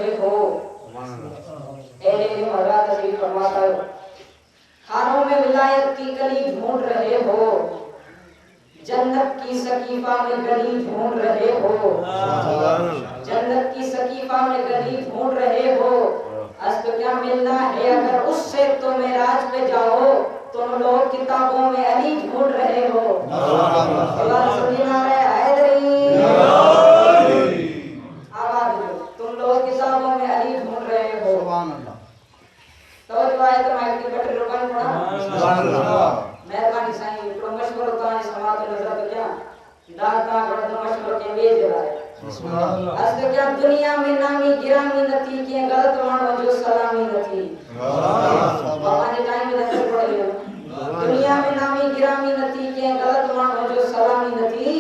रहे हो। ऐ मौला तशरीफ फरमाता हो, खानों में विलायत की कली ढूंढ रहे हो, जन्नत की सकीफा में गली ढूंढ रहे हो, जन्नत की सकीफा में गली ढूंढ रहे हो। अस्त क्या मिलना है अगर उससे तो मेराज पे जाओ, तुम लोग किताबों में अली ढूंढ रहे हो। आवाज दो, तुम लोग किताबों में अली ढूंढ रहे हो। तवज्जो आए तो माइक के बटन रुकान पड़ा। मेहरबानी साईं हिकिड़ो मशवरो तव्हां जी समात में नज़र तो क्या दादा तव्हां घणो मशवरो के ॿिए जे लाइ। अस्त क्या दुनिया में नामी गिरामी न थी, कंहिं ग़लत माण्हू जो सलामी न थी। बाबा ने टाइम में नज़र पड़ी दुनिया में नामी गिरामी न थी, कंहिं ग़लत माण्हू जो सलामी न थी।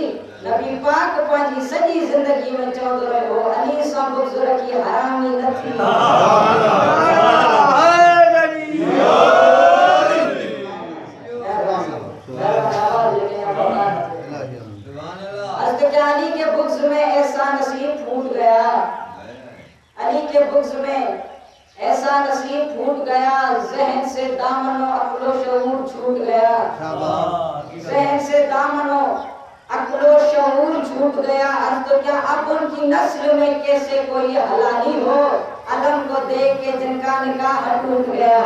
नबी पाक पंहिंजी सॼी ज़िंदगी में चवंदो रहियो अली सां बुग़्ज़ रखी हरामी न थी। अली के बुग़्ज़ में ऐसा नसीब फूट गया, अली के बुग़्ज़ में ऐसा नसीब फूट गया, ज़हन से दामनो अक्लो शऊर छूट गया, ज़हन से दामनो अक्लो शऊर छूट गया। अर्थ तो क्या अब उनकी नस्ल में कैसे कोई हलाली हो, अलम को देख के जिनका निकाह टूट गया।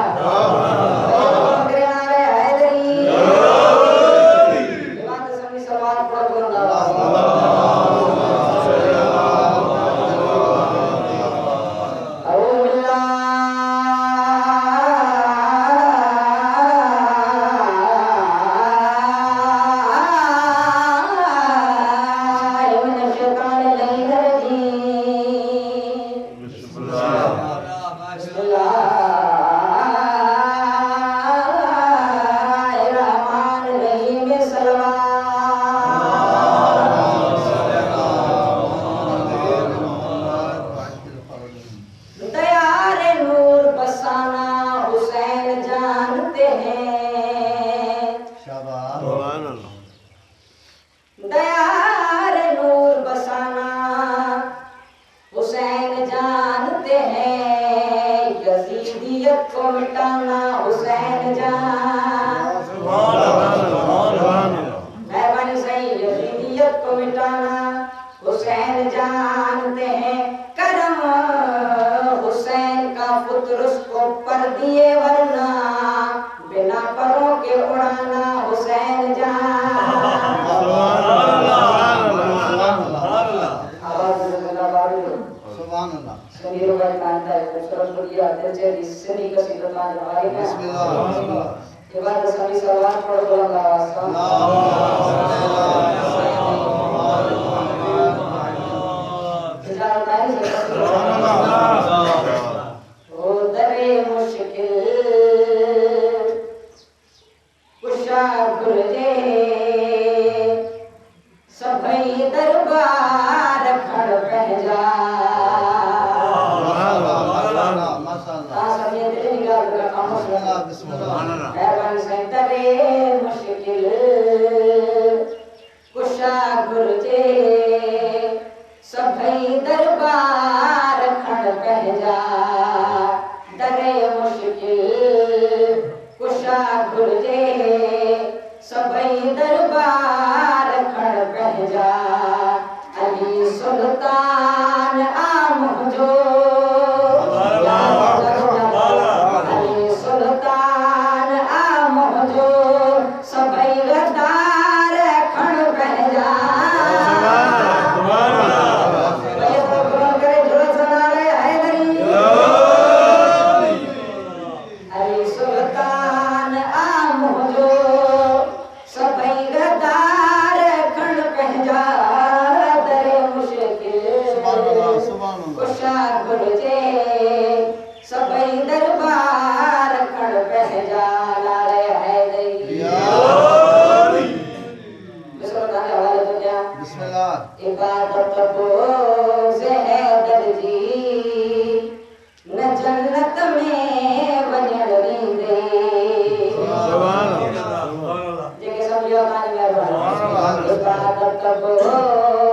तब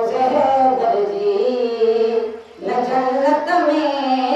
से दर्जी न जन्नत में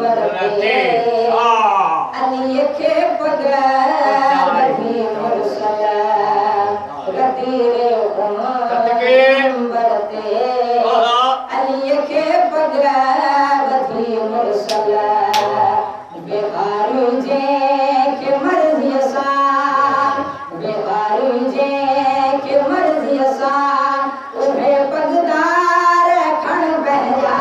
बरते अली के पगार भी मुरसल गतीरे बरते अली के पगार भी मुरसल बेहारू जे के मर्जी सान बेहारू जे के मर्जी सान उभे पगदार खण बहजा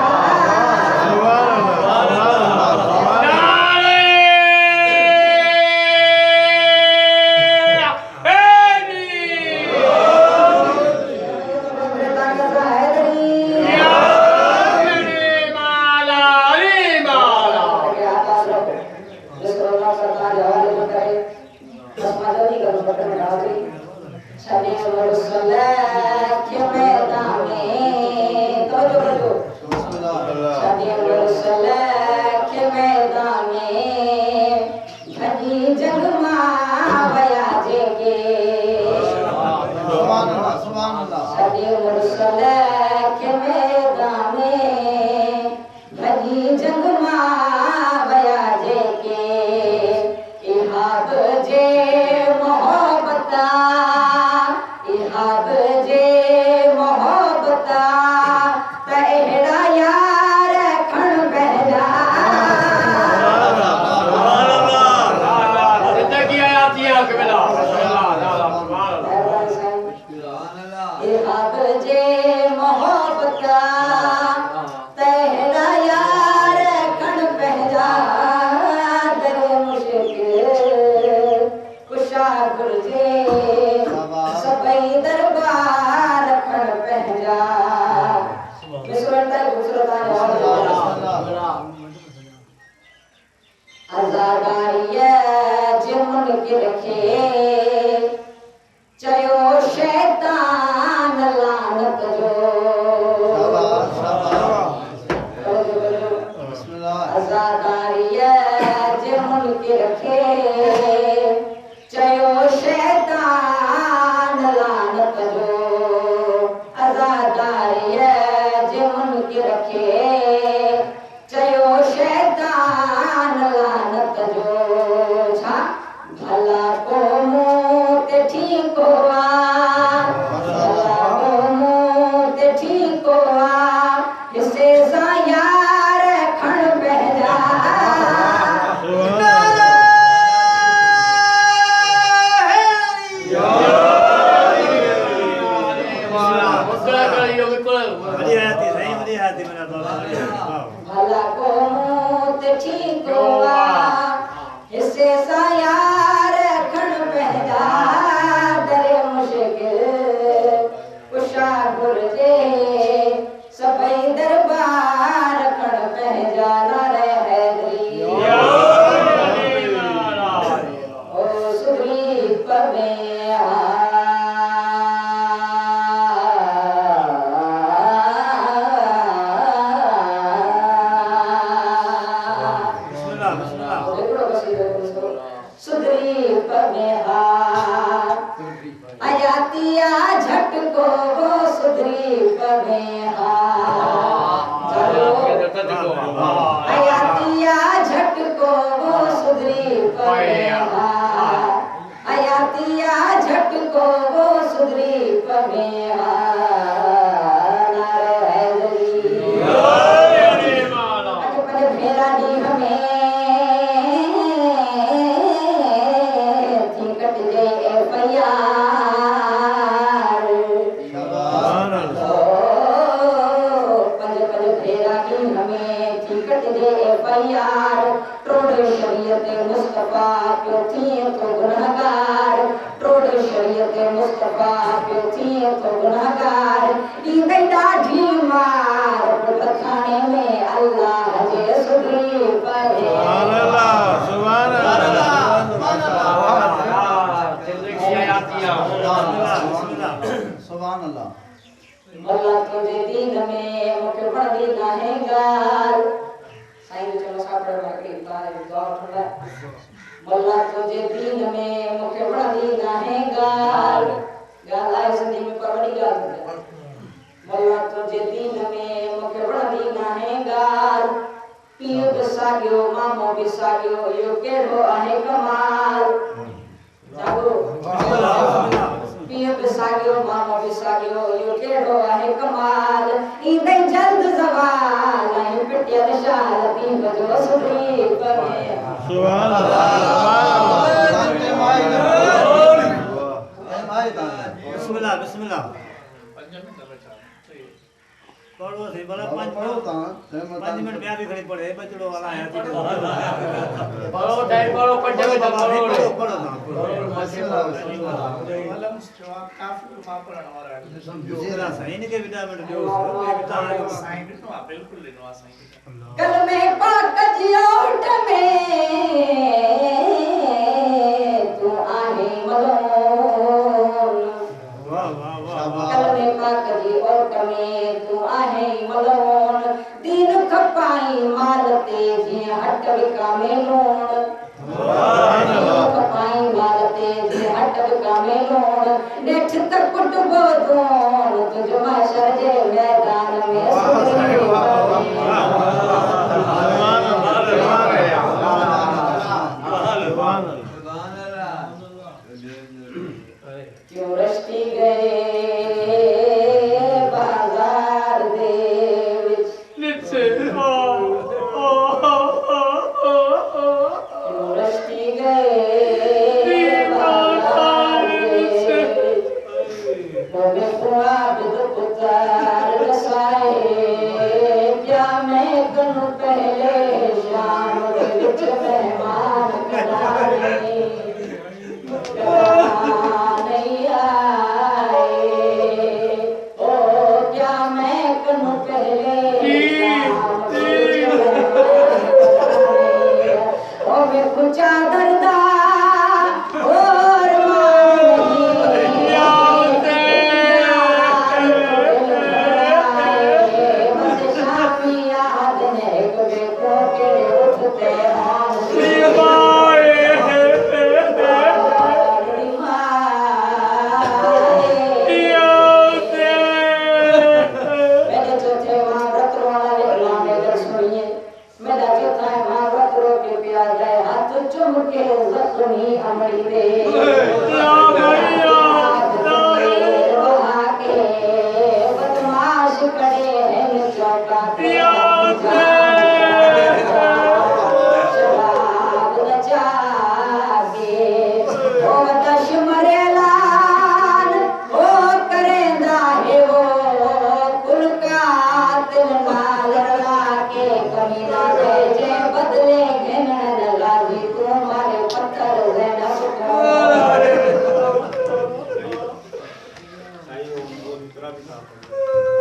पीउ बिसागियो मामो बिसागियो यो केड़ो आहे कमाल जागो पीउ बिसागियो मामो बिसागियो यो केड़ो आहे कमाल ईंदे जल्द ज़वाल ऐं पिटियल शाल थी बजो सुधी पवे सुभान बिस्मिल्लाह बिस्मिल्लाह पढ़ो थे बड़ा पांच मिनट ब्याह भी खड़ी पड़े बचड़ो वाला है पढ़ो टाइम पढ़ो पढ़ो मालूम जवाब काफी मापन हमारा जरा सही नहीं के विटामिन जो साईं बिल्कुल बिल्कुल लेनो साईं कल में पाक जियोट में तू आहे मलोन वाह वाह वाह कल में पाक जियोट में तू आहे मलोन दीन खपाई मालते जे हट विका में लोन खपाई मालते जे हट विका में लोन नेठ तक कुट बोदोन तुझ माशर जे मैदान में क्यों रश्ती गए बाजार दे विच क्यों रश्ती गए बाजार दे होवे कुआ बिद पुकार रसाए क्या मैं कनु पहले शाम दे विच मेहमान कराने नहीं आए ओ क्या मैं कनु पहले ओ वे कुछ दर्दा और चुमके जख्मी अमरी दे बदमाश करे हैं चौका शराब नचा के ओ दश मरेलान ओ करेंदा है वो कुल का तिल नाल रला के कमीना दे जे बदले घिनन लागी तुम्हारे पत्थर ज़ैनब को सही हो वो दूसरा भी था